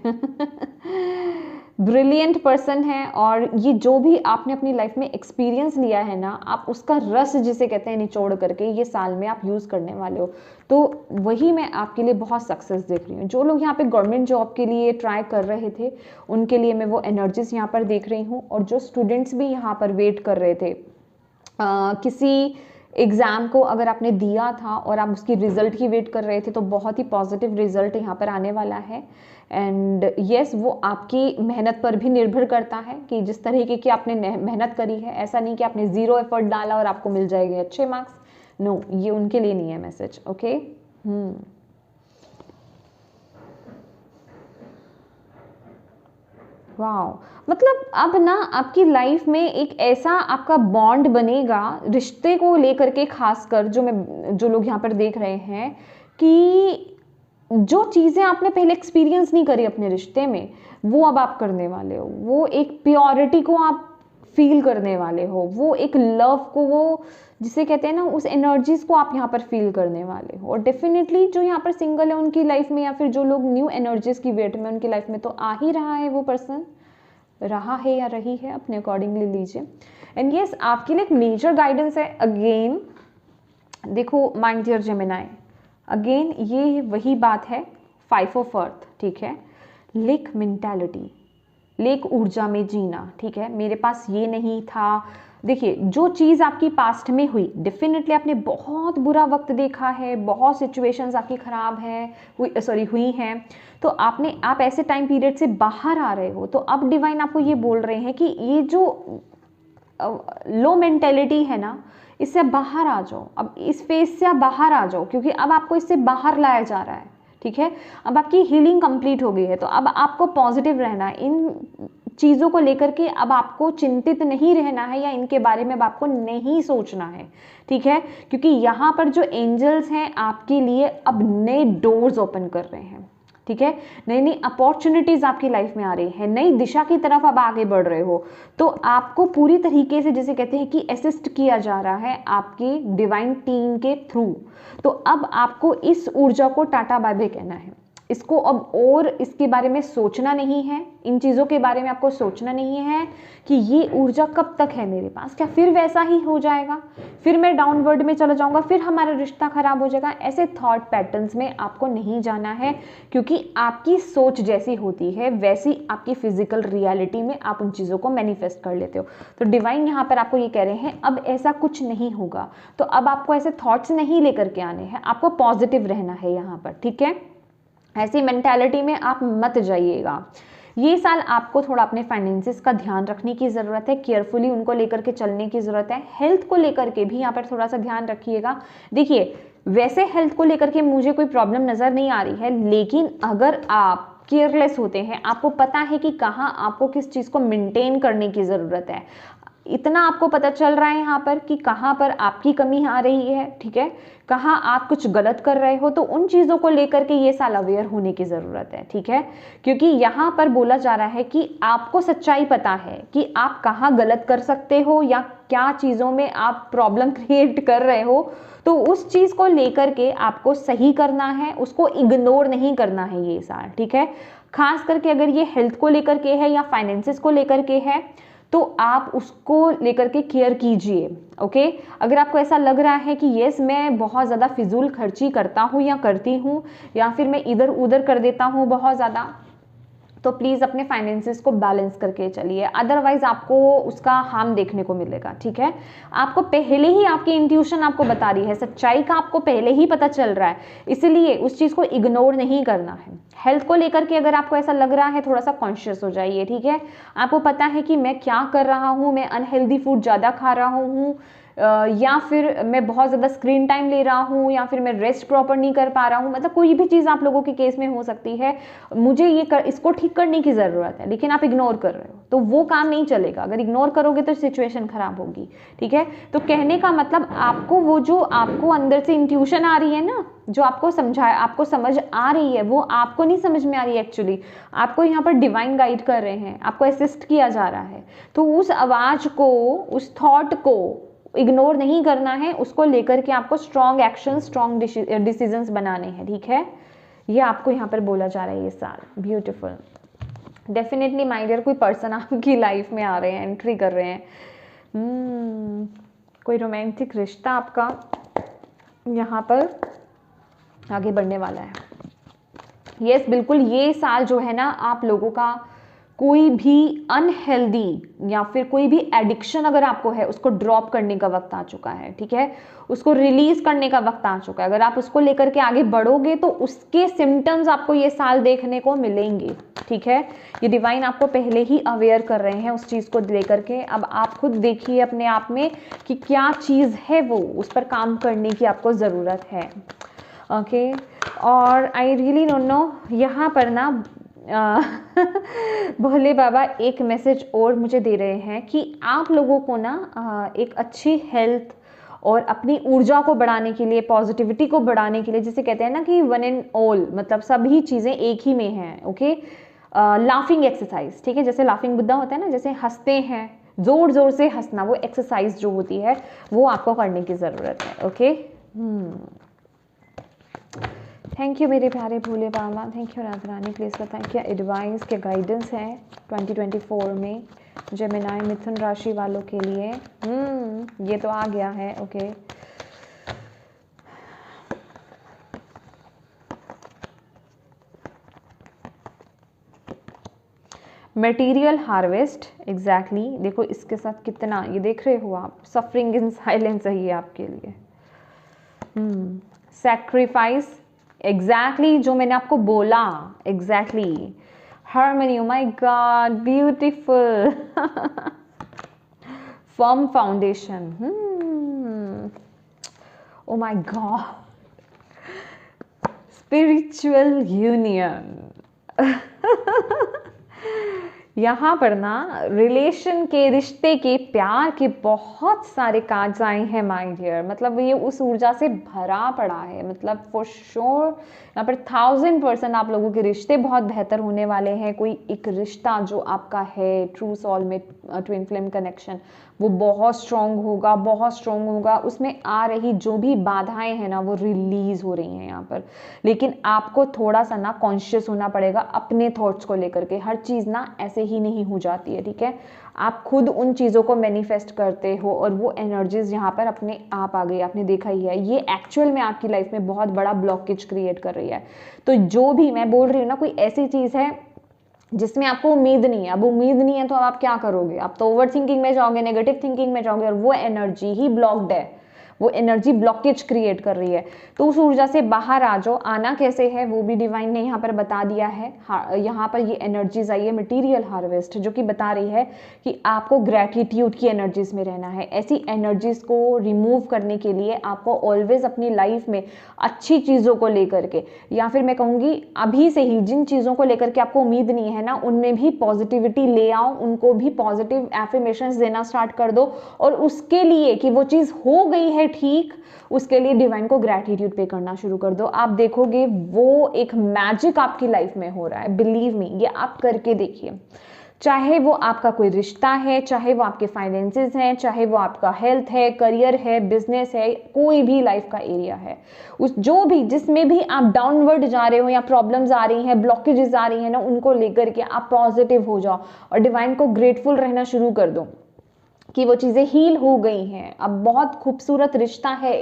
ब्रिलियंट पर्सन है, और ये जो भी आपने अपनी लाइफ में एक्सपीरियंस लिया है ना, आप उसका रस जिसे कहते हैं निचोड़ करके ये साल में आप यूज़ करने वाले हो। तो वही मैं आपके लिए बहुत सक्सेस देख रही हूँ। जो लोग यहाँ पे गवर्नमेंट जॉब के लिए ट्राई कर रहे थे, उनके लिए मैं वो एनर्जीज यहाँ पर देख रही हूँ। और जो स्टूडेंट्स भी यहाँ पर वेट कर रहे थे किसी एग्ज़ाम को, अगर आपने दिया था और आप उसकी रिजल्ट की वेट कर रहे थे, तो बहुत ही पॉजिटिव रिजल्ट यहाँ पर आने वाला है। एंड यस, वो आपकी मेहनत पर भी निर्भर करता है कि जिस तरीके की आपने मेहनत करी है। ऐसा नहीं कि आपने ज़ीरो एफर्ट डाला और आपको मिल जाएंगे अच्छे मार्क्स, नो, ये उनके लिए नहीं है मैसेज। ओके, वाह, मतलब अब ना आपकी लाइफ में एक ऐसा आपका बॉन्ड बनेगा रिश्ते को लेकर के, खासकर जो लोग यहाँ पर देख रहे हैं कि जो चीज़ें आपने पहले एक्सपीरियंस नहीं करी अपने रिश्ते में, वो अब आप करने वाले हो। वो एक प्योरिटी को आप फील करने वाले हो, वो एक लव को, वो जिसे कहते हैं ना उस एनर्जीज को आप यहाँ पर फील करने वाले हो। और डेफिनेटली जो यहाँ पर सिंगल है उनकी लाइफ में, या फिर जो लोग न्यू एनर्जीज की वेट में, उनकी लाइफ में तो आ ही रहा है वो पर्सन, रहा है या रही है, अपने अकॉर्डिंगली लीजिए। एंड यस, आपके लिए एक मेजर गाइडेंस है। अगेन देखो माय डियर जेमिनी, अगेन ये वही बात है, 5 ऑफ अर्थ, ठीक है, लेक मेंटालिटी, लेक ऊर्जा में जीना, ठीक है। मेरे पास ये नहीं था, देखिए, जो चीज़ आपकी पास्ट में हुई, डेफिनेटली आपने बहुत बुरा वक्त देखा है, बहुत सिचुएशंस आपकी ख़राब है हुई हैं, तो आप ऐसे टाइम पीरियड से बाहर आ रहे हो। तो अब डिवाइन आपको ये बोल रहे हैं कि ये जो लो मेंटेलिटी है ना, इससे आप बाहर आ जाओ। अब इस फेज से आप बाहर आ जाओ, क्योंकि अब आपको इससे बाहर लाया जा रहा है। ठीक है, अब आपकी हीलिंग कंप्लीट हो गई है, तो अब आपको पॉजिटिव रहना है। इन चीज़ों को लेकर के अब आपको चिंतित नहीं रहना है, या इनके बारे में अब आपको नहीं सोचना है। ठीक है, क्योंकि यहाँ पर जो एंजल्स हैं आपके लिए अब नए डोर्स ओपन कर रहे हैं। ठीक है, नई नई अपॉर्चुनिटीज आपकी लाइफ में आ रही है, नई दिशा की तरफ अब आगे बढ़ रहे हो। तो आपको पूरी तरीके से, जैसे कहते हैं कि असिस्ट किया जा रहा है आपकी डिवाइन टीम के थ्रू। तो अब आपको इस ऊर्जा को टाटा बाय बाय कहना है। इसको अब और इसके बारे में सोचना नहीं है, इन चीज़ों के बारे में आपको सोचना नहीं है कि ये ऊर्जा कब तक है मेरे पास, क्या फिर वैसा ही हो जाएगा, फिर मैं डाउनवर्ड में चला जाऊंगा, फिर हमारा रिश्ता खराब हो जाएगा। ऐसे थॉट पैटर्न्स में आपको नहीं जाना है, क्योंकि आपकी सोच जैसी होती है वैसी आपकी फिजिकल रियलिटी में आप उन चीज़ों को मैनिफेस्ट कर लेते हो। तो डिवाइन यहाँ पर आपको ये कह रहे हैं अब ऐसा कुछ नहीं होगा। तो अब आपको ऐसे थॉट्स नहीं लेकर के आने हैं, आपको पॉजिटिव रहना है यहाँ पर। ठीक है, ऐसी मेंटालिटी में आप मत जाइएगा। ये साल आपको थोड़ा अपने फाइनेंसेस का ध्यान रखने की ज़रूरत है, केयरफुली उनको लेकर के चलने की ज़रूरत है। हेल्थ को लेकर के भी यहाँ पर थोड़ा सा ध्यान रखिएगा। देखिए, वैसे हेल्थ को लेकर के मुझे कोई प्रॉब्लम नज़र नहीं आ रही है, लेकिन अगर आप केयरलेस होते हैं, आपको पता है कि कहाँ आपको किस चीज़ को मेंटेन करने की ज़रूरत है, इतना आपको पता चल रहा है यहाँ पर कि कहाँ पर आपकी कमी आ रही है। ठीक है, कहाँ आप कुछ गलत कर रहे हो, तो उन चीज़ों को लेकर के ये साल अवेयर होने की ज़रूरत है। ठीक है, क्योंकि यहाँ पर बोला जा रहा है कि आपको सच्चाई पता है कि आप कहाँ गलत कर सकते हो या क्या चीज़ों में आप प्रॉब्लम क्रिएट कर रहे हो। तो उस चीज़ को लेकर के आपको सही करना है, उसको इग्नोर नहीं करना है ये साल। ठीक है, खास करके अगर ये हेल्थ को लेकर के है या फाइनेंसिस को लेकर के है, तो आप उसको लेकर के केयर कीजिए। ओके, अगर आपको ऐसा लग रहा है कि यस मैं बहुत ज़्यादा फिजूल खर्ची करता हूँ या करती हूँ, या फिर मैं इधर उधर कर देता हूँ बहुत ज़्यादा, तो प्लीज़ अपने फाइनेंसेस को बैलेंस करके चलिए, अदरवाइज आपको उसका हार्म देखने को मिलेगा। ठीक है, आपको पहले ही आपकी इंट्यूशन आपको बता रही है, सच्चाई का आपको पहले ही पता चल रहा है, इसलिए उस चीज़ को इग्नोर नहीं करना है। हेल्थ को लेकर के अगर आपको ऐसा लग रहा है, थोड़ा सा कॉन्शियस हो जाइए। ठीक है, आपको पता है कि मैं क्या कर रहा हूँ, मैं अनहेल्दी फूड ज़्यादा खा रहा हूँ, या फिर मैं बहुत ज़्यादा स्क्रीन टाइम ले रहा हूँ, या फिर मैं रेस्ट प्रॉपर नहीं कर पा रहा हूँ, मतलब कोई भी चीज़ आप लोगों के केस में हो सकती है। मुझे इसको ठीक करने की ज़रूरत है, लेकिन आप इग्नोर कर रहे हो, तो वो काम नहीं चलेगा। अगर इग्नोर करोगे तो सिचुएशन खराब होगी। ठीक है, तो कहने का मतलब आपको वो जो आपको अंदर से इंट्यूशन आ रही है ना, जो आपको आपको समझ आ रही है, वो आपको नहीं समझ में आ रही है एक्चुअली, आपको यहाँ पर डिवाइन गाइड कर रहे हैं, आपको असिस्ट किया जा रहा है। तो उस आवाज़ को, उस थॉट को इग्नोर नहीं करना है, उसको लेकर के आपको स्ट्रॉन्ग एक्शन, स्ट्रॉन्ग डिसीजंस बनाने हैं। ठीक है, ये आपको यहाँ पर बोला जा रहा है ये साल। ब्यूटीफुल, डेफिनेटली माय डियर, कोई पर्सन आपकी लाइफ में आ रहे हैं, एंट्री कर रहे हैं। कोई रोमांटिक रिश्ता आपका यहाँ पर आगे बढ़ने वाला है। यस, बिल्कुल, ये साल जो है ना, आप लोगों का कोई भी अनहेल्दी या फिर कोई भी एडिक्शन अगर आपको है, उसको ड्रॉप करने का वक्त आ चुका है। ठीक है, उसको रिलीज करने का वक्त आ चुका है। अगर आप उसको लेकर के आगे बढ़ोगे तो उसके सिम्टम्स आपको ये साल देखने को मिलेंगे। ठीक है, ये डिवाइन आपको पहले ही अवेयर कर रहे हैं उस चीज़ को लेकर के। अब आप खुद देखिए अपने आप में कि क्या चीज़ है वो, उस पर काम करने की आपको ज़रूरत है। ओके, और आई रियली डोंट नो, यहाँ पर ना भोले बाबा एक मैसेज और मुझे दे रहे हैं कि आप लोगों को ना एक अच्छी हेल्थ और अपनी ऊर्जा को बढ़ाने के लिए, पॉजिटिविटी को बढ़ाने के लिए, जिसे कहते हैं ना कि वन एंड ऑल, मतलब सभी चीज़ें एक ही में हैं। Okay, laughing exercise. ठीक है, जैसे लाफिंग बुद्धा होता है ना, जैसे हंसते हैं, जोर जोर से हंसना, वो एक्सरसाइज जो होती है वो आपको करने की ज़रूरत है। ओके, थैंक यू मेरे प्यारे Bhole Baba, thank you Radha Rani, please बताएं क्या एडवाइस, क्या गाइडेंस है 2024 में जेमिनी मिथुन राशि वालों के लिए। ये तो आ गया है। ओके, मटेरियल हार्वेस्ट, एग्जैक्टली देखो इसके साथ कितना, ये देख रहे हो आप, सफरिंग इन साइलेंस है ये आपके लिए। सैक्रिफाइस, एग्जैक्टली जो मैंने आपको बोला, exactly. Harmony, oh my God beautiful. Firm foundation, oh my God, spiritual union. यहाँ पर ना रिलेशन के, रिश्ते के, प्यार के बहुत सारे कार्ड्स आए हैं माय डियर। मतलब ये उस ऊर्जा से भरा पड़ा है, मतलब फॉर श्योर यहाँ पर 1000% आप लोगों के रिश्ते बहुत बेहतर होने वाले हैं। कोई एक रिश्ता जो आपका है, true soulmate, twin flame connection, वो बहुत स्ट्रॉन्ग होगा, बहुत स्ट्रॉन्ग होगा। उसमें आ रही जो भी बाधाएं हैं ना, वो रिलीज हो रही हैं यहाँ पर। लेकिन आपको थोड़ा सा ना कॉन्शियस होना पड़ेगा अपने थॉट्स को लेकर के। हर चीज़ ना ऐसे ही नहीं हो जाती है, ठीक है। आप खुद उन चीज़ों को मैनिफेस्ट करते हो और वो एनर्जीज यहाँ पर अपने आप आ गई, आपने देखा ही है। ये एक्चुअल में आपकी लाइफ में बहुत बड़ा ब्लॉकेज क्रिएट कर रही है। तो जो भी मैं बोल रही हूँ ना, कोई ऐसी चीज़ है जिसमें आपको उम्मीद नहीं है, अब उम्मीद नहीं है तो अब आप क्या करोगे? आप तो ओवर थिंकिंग में जाओगे, नेगेटिव थिंकिंग में जाओगे, और वो एनर्जी ही ब्लॉक्ड है, वो एनर्जी ब्लॉकेज क्रिएट कर रही है। तो उस ऊर्जा से बाहर आ जाओ। आना कैसे है वो भी डिवाइन ने यहाँ पर बता दिया है। यहाँ पर ये एनर्जीज आई है मटीरियल हार्वेस्ट, जो कि बता रही है कि आपको ग्रैटिट्यूड की एनर्जीज में रहना है। ऐसी एनर्जीज को रिमूव करने के लिए आपको ऑलवेज अपनी लाइफ में अच्छी चीज़ों को लेकर के, या फिर मैं कहूँगी अभी से ही जिन चीज़ों को लेकर के आपको उम्मीद नहीं है ना, उनमें भी पॉजिटिविटी ले आओ, उनको भी पॉजिटिव एफर्मेशंस देना स्टार्ट कर दो। और उसके लिए कि वो चीज़ हो गई है ठीक, उसके लिए डिवाइन को ग्रैटिट्यूड पे करना शुरू कर दो। आप देखोगे वो एक मैजिक आपकी लाइफ में हो रहा है, बिलीव मी, ये आप करके देखिए। चाहे वो आपका कोई रिश्ता है, चाहे वो आपके फाइनेंसेस हैं, चाहे वो आपका हेल्थ है, करियर है, बिजनेस है, कोई भी लाइफ का एरिया है, उस जो भी जिसमें भी आप डाउनवर्ड जा रहे हो या प्रॉब्लम्स आ रही हैं, ब्लॉकेजेस आ रही हैं ना, उनको लेकर के आप पॉजिटिव हो जाओ और डिवाइन को ग्रेटफुल रहना शुरू कर दो कि वो चीज़ें हील हो गई हैं। अब बहुत खूबसूरत रिश्ता है,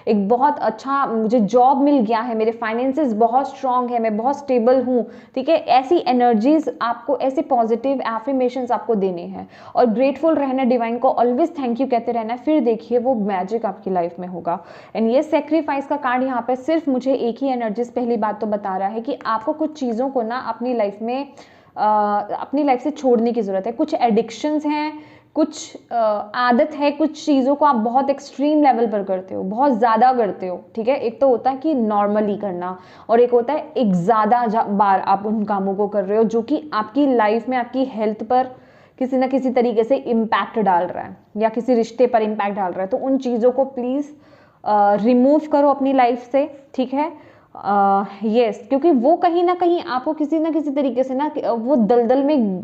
एक बहुत अच्छा मुझे जॉब मिल गया है, मेरे फाइनेंसेस बहुत स्ट्रांग है, मैं बहुत स्टेबल हूँ, ठीक है। ऐसी एनर्जीज आपको, ऐसे पॉजिटिव एफर्मेशंस आपको देने हैं और ग्रेटफुल रहना, डिवाइन को ऑलवेज थैंक यू कहते रहना। फिर देखिए वो मैजिक आपकी लाइफ में होगा। एंड ये सेक्रीफाइस का कार्ड यहाँ पर सिर्फ मुझे एक ही एनर्जीज पहली बात तो बता रहा है कि आपको कुछ चीज़ों को ना अपनी लाइफ में अपनी लाइफ से छोड़ने की ज़रूरत है। कुछ एडिक्शंस हैं, कुछ आदत है, कुछ चीज़ों को आप बहुत एक्सट्रीम लेवल पर करते हो, बहुत ज़्यादा करते हो, ठीक है। एक तो होता है कि नॉर्मली करना, और एक होता है एक ज़्यादा बार आप उन कामों को कर रहे हो जो कि आपकी लाइफ में, आपकी हेल्थ पर किसी ना किसी तरीके से इम्पैक्ट डाल रहा है या किसी रिश्ते पर इम्पैक्ट डाल रहा है। तो उन चीज़ों को प्लीज़ रिमूव करो अपनी लाइफ से, ठीक है। यस, क्योंकि वो कहीं ना कहीं आपको किसी ना किसी तरीके से ना वो दलदल में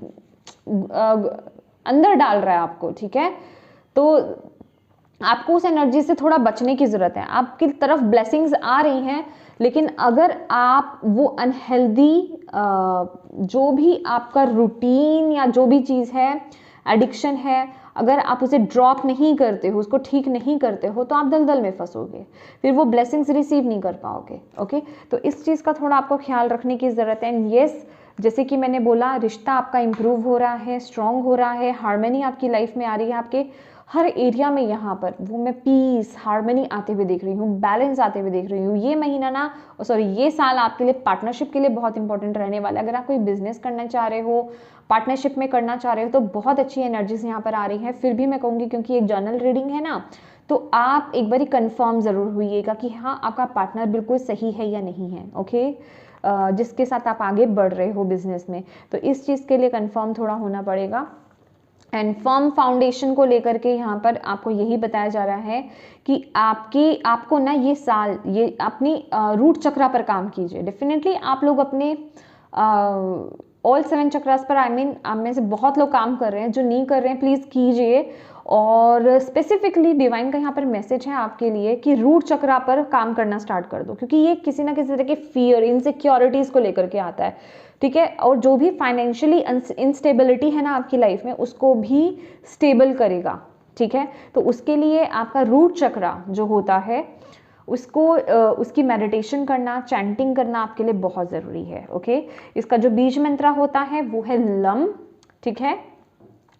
अंदर डाल रहा है आपको, ठीक है। तो आपको उस एनर्जी से थोड़ा बचने की ज़रूरत है। आपकी तरफ ब्लेसिंग्स आ रही हैं, लेकिन अगर आप वो अनहेल्दी जो भी आपका रूटीन या जो भी चीज़ है, एडिक्शन है, अगर आप उसे ड्रॉप नहीं करते हो, उसको ठीक नहीं करते हो, तो आप दलदल में फंसोगे, फिर वो ब्लेसिंग्स रिसीव नहीं कर पाओगे, ओके। तो इस चीज़ का थोड़ा आपको ख्याल रखने की ज़रूरत है। एंड येस, जैसे कि मैंने बोला, रिश्ता आपका इम्प्रूव हो रहा है, स्ट्रॉन्ग हो रहा है, हार्मनी आपकी लाइफ में आ रही है, आपके हर एरिया में यहाँ पर वो मैं पीस, हार्मनी आते हुए देख रही हूँ, बैलेंस आते हुए देख रही हूँ। ये महीना ना, सॉरी, ये साल आपके लिए पार्टनरशिप के लिए बहुत इंपॉर्टेंट रहने वाला है। अगर आप कोई बिजनेस करना चाह रहे हो, पार्टनरशिप में करना चाह रहे हो, तो बहुत अच्छी एनर्जीज यहाँ पर आ रही हैं। फिर भी मैं कहूँगी, क्योंकि एक जर्नल रीडिंग है ना, तो आप एक बारी कंफर्म ज़रूर होइएगा कि हाँ, आपका पार्टनर बिल्कुल सही है या नहीं है, ओके, जिसके साथ आप आगे बढ़ रहे हो बिजनेस में। तो इस चीज़ के लिए कंफर्म थोड़ा होना पड़ेगा। एंड फर्म फाउंडेशन को लेकर के यहाँ पर आपको यही बताया जा रहा है कि आपको ना ये साल ये अपनी रूट चक्रा पर काम कीजिए। डेफिनेटली आप लोग अपने ऑल 7 चक्रास पर, आई मीन आप में से बहुत लोग काम कर रहे हैं, जो नहीं कर रहे हैं प्लीज़ कीजिए। और स्पेसिफिकली डिवाइन का यहाँ पर मैसेज है आपके लिए कि रूट चक्रा पर काम करना स्टार्ट कर दो, क्योंकि ये किसी ना किसी तरह के फियर, इनसिक्योरिटीज़ को लेकर के आता है, ठीक है। और जो भी फाइनेंशियली इंस्टेबिलिटी है ना आपकी लाइफ में, उसको भी स्टेबल करेगा, ठीक है। तो उसके लिए आपका रूट चक्रा जो होता है, उसको उसकी मेडिटेशन करना, चैंटिंग करना आपके लिए बहुत ज़रूरी है। ओके, इसका जो बीज मंत्र होता है वो है लम। ठीक है,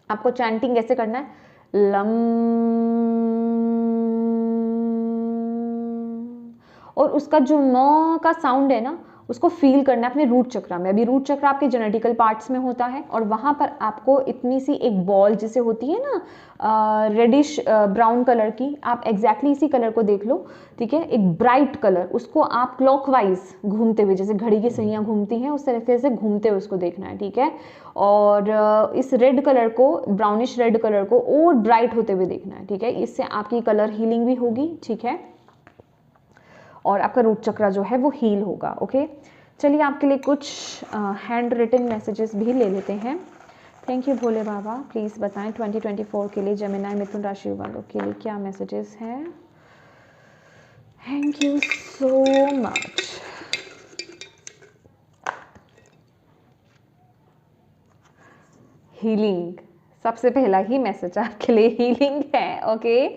आपको चैंटिंग कैसे करना है, लम, और उसका जो न का साउंड है ना उसको फील करना है अपने रूट चक्रा में। अभी रूट चक्र आपके जेनेटिकल पार्ट्स में होता है और वहाँ पर आपको इतनी सी एक बॉल जैसे होती है ना रेडिश ब्राउन कलर की, आप एग्जैक्टली इसी कलर को देख लो। ठीक है, एक ब्राइट कलर, उसको आप क्लॉकवाइज घूमते हुए, जैसे घड़ी की सुइयाँ घूमती हैं उस तरीके से घूमते हुए उसको देखना है। ठीक है, और इस रेड कलर को, ब्राउनिश रेड कलर को और ब्राइट होते हुए देखना है। ठीक है, इससे आपकी कलर हीलिंग भी होगी। ठीक है, और आपका रूट चक्र जो है वो हील होगा। ओके, चलिए आपके लिए कुछ हैंड रिटन मैसेजेस भी ले लेते हैं। Thank you Bhole Baba. Please बताएं 2024 के लिए जेमिनी मिथुन राशि वालों के लिए क्या मैसेजेस हैं। Thank you so much. Healing, सबसे पहला ही मैसेज आपके लिए हीलिंग है। ओके,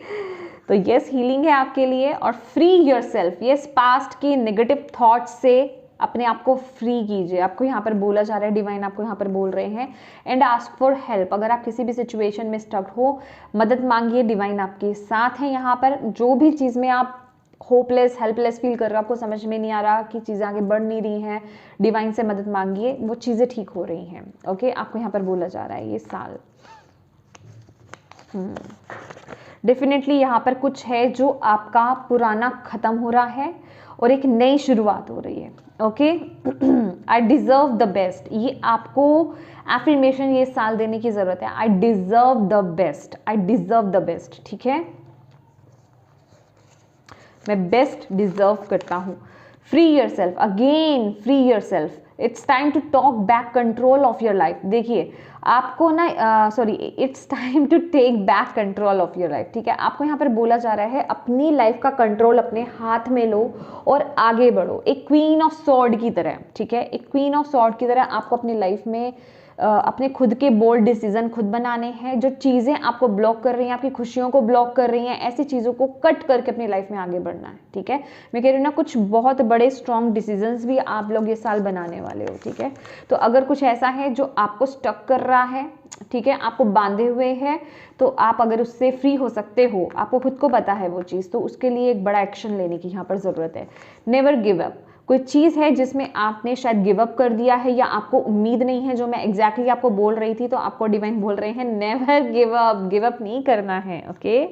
तो यस, हीलिंग है आपके लिए। और फ्री योरसेल्फ, यस, पास्ट की नेगेटिव थॉट्स से अपने आप को फ्री कीजिए। आपको यहाँ पर बोला जा रहा है, डिवाइन आपको यहाँ पर बोल रहे हैं, एंड आस्क फॉर हेल्प। अगर आप किसी भी सिचुएशन में स्टक हो, मदद मांगिए, डिवाइन आपके साथ हैं। यहाँ पर जो भी चीज़ में आप होपलेस, हेल्पलेस फील कर रहे हो, आपको समझ में नहीं आ रहा कि चीज़ें आगे बढ़ नहीं रही हैं, डिवाइन से मदद मांगिए, वो चीज़ें ठीक हो रही हैं। ओके, आपको यहाँ पर बोला जा रहा है ये साल डेफिनेटली यहाँ पर कुछ है जो आपका पुराना खत्म हो रहा है और एक नई शुरुआत हो रही है। Okay, I deserve the best, ये आपको एफर्मेशन ये साल देने की जरूरत है। I deserve the best, I deserve the best. ठीक है, मैं बेस्ट डिजर्व करता हूँ। Free yourself, again free yourself. It's time to talk back control of your life. देखिए आपको ना it's time to take back control of your life. ठीक है, आपको यहाँ पर बोला जा रहा है अपनी लाइफ का कंट्रोल अपने हाथ में लो और आगे बढ़ो, एक क्वीन ऑफ सॉर्ड की तरह। ठीक है, एक क्वीन ऑफ सॉर्ड की तरह आपको अपनी लाइफ में अपने खुद के बोल्ड डिसीजन खुद बनाने हैं। जो चीज़ें आपको ब्लॉक कर रही हैं, आपकी खुशियों को ब्लॉक कर रही हैं, ऐसी चीज़ों को कट करके अपनी लाइफ में आगे बढ़ना है। ठीक है, मैं कह रही हूँ ना, कुछ बहुत बड़े स्ट्रॉन्ग डिसीजंस भी आप लोग ये साल बनाने वाले हो। ठीक है, तो अगर कुछ ऐसा है जो आपको स्टक कर रहा है, ठीक है, आपको बांधे हुए है, तो आप अगर उससे फ्री हो सकते हो, आपको खुद को पता है वो चीज़, तो उसके लिए एक बड़ा एक्शन लेने की यहाँ पर ज़रूरत है। Never give up. कोई चीज़ है जिसमें आपने शायद गिव अप कर दिया है या आपको उम्मीद नहीं है, जो मैं एग्जैक्टली आपको बोल रही थी, तो आपको डिवाइन बोल रहे हैं never give up, give up नहीं करना है। ओके,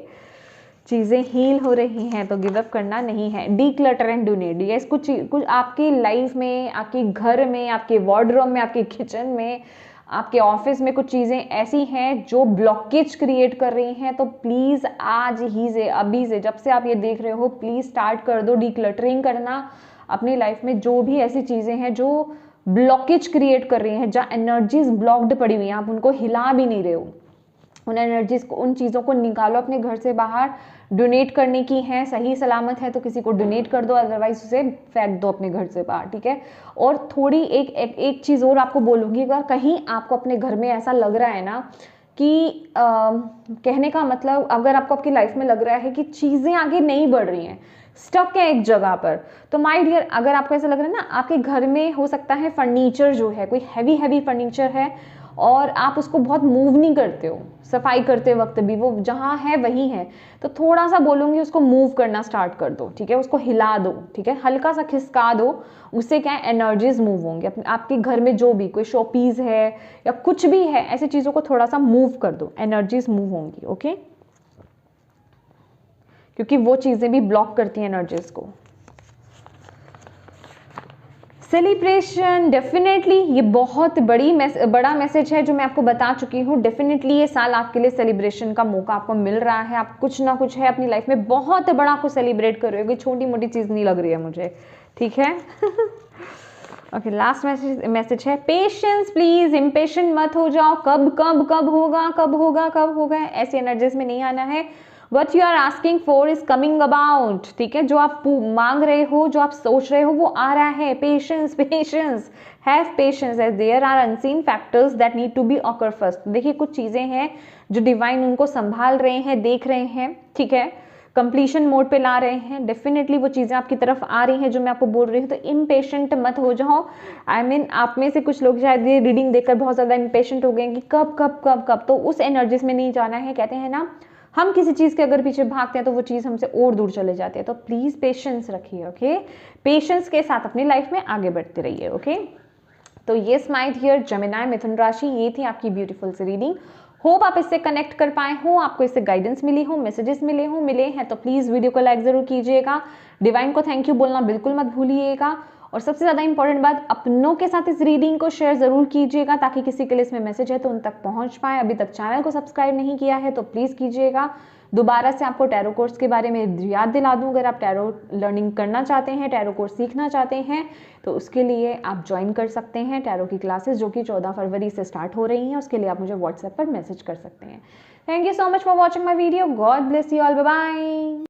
चीज़ें हील हो रही हैं तो गिव अप करना नहीं है। Declutter and donate. यस, कुछ आपकी लाइफ में, आपके घर में, आपके वार्डरोब में, आपके किचन में, आपके ऑफिस में कुछ चीज़ें ऐसी हैं जो ब्लॉकेज क्रिएट कर रही हैं, तो प्लीज़ आज ही से, अभी से, जब से आप ये देख रहे हो, प्लीज़ स्टार्ट कर दो डीक्लटरिंग करना अपनी लाइफ में। जो भी ऐसी चीज़ें हैं जो ब्लॉकेज क्रिएट कर रही हैं, जहाँ एनर्जीज ब्लॉक्ड पड़ी हुई हैं, आप उनको हिला भी नहीं रहे हो, उन एनर्जीज को, उन चीज़ों को निकालो अपने घर से बाहर। डोनेट करने की है, सही सलामत है तो किसी को डोनेट कर दो, अदरवाइज उसे फेंक दो अपने घर से बाहर। ठीक है, और थोड़ी एक चीज़ और आपको बोलूँगी, अगर कहीं आपको अपने घर में ऐसा लग रहा है ना कि कहने का मतलब, अगर आपको आपकी लाइफ में लग रहा है कि चीज़ें आगे नहीं बढ़ रही हैं, स्टक है एक जगह पर, तो माय डियर, अगर आपको ऐसा लग रहा है ना, आपके घर में हो सकता है फर्नीचर जो है, कोई हैवी फर्नीचर है और आप उसको बहुत मूव नहीं करते हो, सफाई करते वक्त भी वो जहाँ है वही है, तो थोड़ा सा बोलूँगी उसको मूव करना स्टार्ट कर दो। ठीक है, उसको हिला दो। ठीक है, हल्का सा खिसका दो, उससे क्या है, एनर्जीज मूव होंगे। आपके घर में जो भी कोई शो पीस है या कुछ भी है, ऐसी चीज़ों को थोड़ा सा मूव कर दो, एनर्जीज मूव होंगी। ओके, क्योंकि वो चीज़ें भी ब्लॉक करती हैं एनर्जीज को। सेलिब्रेशन, डेफिनेटली ये बहुत बड़ा मैसेज है जो मैं आपको बता चुकी हूँ। डेफिनेटली ये साल आपके लिए सेलिब्रेशन का मौका आपको मिल रहा है। आप कुछ ना कुछ है अपनी लाइफ में बहुत बड़ा को सेलिब्रेट कर रहे हो, कोई छोटी मोटी चीज़ नहीं लग रही है मुझे। ठीक है, ओके, लास्ट मैसेज है पेशेंस प्लीज, इम्पेशेंट मत हो जाओ। कब होगा, ऐसी एनर्जीज में नहीं आना है। What you are asking for is coming about। ठीक है, जो आप मांग रहे हो, जो आप सोच रहे हो, वो आ रहा है। Patience, have patience, as there are unseen factors that need to be occur first. देखिए कुछ चीज़ें हैं जो डिवाइन उनको संभाल रहे हैं, देख रहे हैं। ठीक है, कंप्लीशन मोड पे ला रहे हैं। डेफिनेटली वो चीज़ें आपकी तरफ आ रही हैं जो मैं आपको बोल रही हूँ, तो इम्पेशेंट मत हो जाओ। आई मीन आप में से कुछ लोग शायद ये रीडिंग देखकर बहुत ज़्यादा इम्पेशेंट हो गए कि कब कब कब कब, तो उस एनर्जीज में नहीं जाना है। कहते हैं ना, हम किसी चीज़ के अगर पीछे भागते हैं तो वो चीज़ हमसे और दूर चले जाती है। तो प्लीज़ पेशेंस रखिए, ओके। पेशेंस के साथ अपनी लाइफ में आगे बढ़ते रहिए, ओके। तो येस माय डियर जेमिनी मिथुन राशि, ये थी आपकी ब्यूटीफुल सी रीडिंग। होप आप इससे कनेक्ट कर पाए हो, आपको इससे गाइडेंस मिली हो, मैसेजेस मिले हैं तो प्लीज़ वीडियो को लाइक ज़रूर कीजिएगा। डिवाइन को थैंक यू बोलना बिल्कुल मत भूलिएगा। और सबसे ज़्यादा इंपॉर्टेंट बात, अपनों के साथ इस रीडिंग को शेयर ज़रूर कीजिएगा ताकि किसी के लिए इसमें मैसेज है तो उन तक पहुंच पाए। अभी तक चैनल को सब्सक्राइब नहीं किया है तो प्लीज़ कीजिएगा। दोबारा से आपको टैरो कोर्स के बारे में याद दिला दूं, अगर आप टैरो लर्निंग करना चाहते हैं, टैरो कोर्स सीखना चाहते हैं तो उसके लिए आप ज्वाइन कर सकते हैं टैरो की क्लासेस जो कि 14 फरवरी से स्टार्ट हो रही हैं। उसके लिए आप मुझे व्हाट्सएप पर मैसेज कर सकते हैं। Thank you so much for watching my video. God bless you all, bye bye.